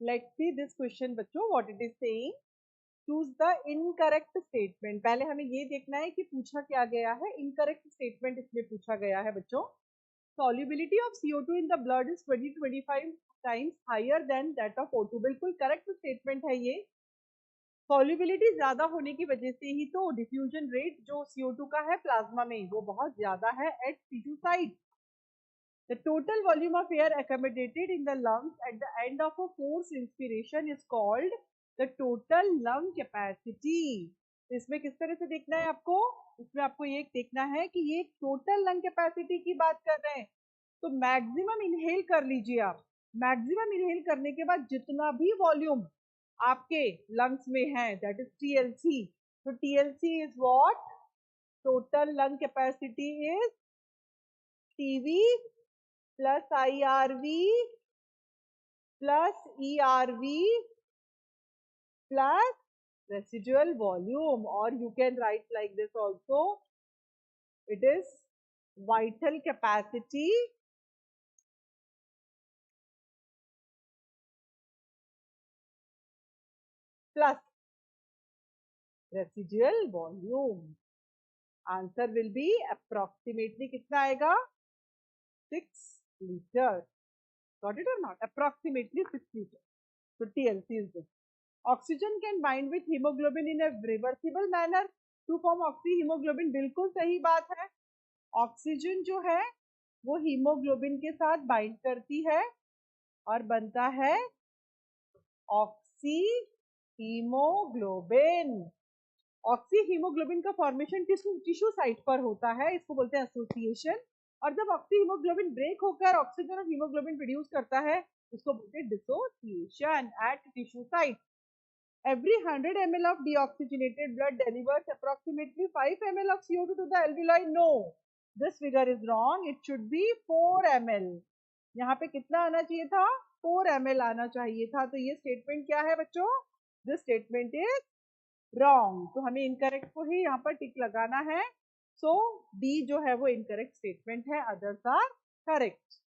Let's see this question बच्चों, what it is saying. Choose the incorrect statement. पहले हमें ये देखना है कि पूछा क्या गया है. Incorrect statement इसमें पूछा गया है बच्चों. Solubility of CO2 in the blood is 20 to 25 times higher than that of O2. बिल्कुल correct statement है ये. Solubility ज्यादा होने की वजह से ही तो diffusion rate जो CO2 का है प्लाज्मा में वो बहुत ज्यादा है at C2 site. The total volume of air accommodated in the lungs at the end of a forced inspiration is called the total lung capacity. इसमें किस तरह से देखना है आपको? इसमें आपको ये देखना है कि ये टोटल लंग कैपेसिटी की बात कर रहे हैं. तो मैक्सिमम इनहेल कर लीजिए आप. मैक्सिमम इनहेल करने के बाद जितना भी वॉल्यूम आपके लंग्स में है, दैट इज TLC. तो TLC is what? Total lung capacity is TV plus IRV plus ERV plus residual volume, or you can write like this also. It is vital capacity plus residual volume. Answer will be approximately कितना आएगा? 6 liters. Got it or not? Approximately 6 liters. So TLC is this. Oxygen can bind with hemoglobin in a reversible manner to form oxyhemoglobin. बिल्कुल सही बात है. Oxygen जो है वो haemoglobin के साथ बाइंड करती है और बनता है ऑक्सी हीमोग्लोबिन. ऑक्सी हीमोग्लोबिन का फॉर्मेशन टिश्यू साइट पर होता है, इसको बोलते हैं एसोसिएशन. और जब ऑक्सी हीमोग्लोबिन ब्रेक होकर ऑक्सीजन और हीमोग्लोबिन प्रोड्यूस करता है उसको बोलते हैं dissociation at tissue site. Every 100 ml of deoxygenated blood delivers approximately 5 ml of CO2 to the alveoli. No, this figure is wrong. It should be 4 ml. यहाँ पे कितना आना चाहिए था? 4 ml आना चाहिए था. तो ये स्टेटमेंट क्या है बच्चों? This statement is wrong. तो हमें इनकरेक्ट को ही यहाँ पर टिक लगाना है. So D जो है वो इनकरेक्ट स्टेटमेंट है, others are correct.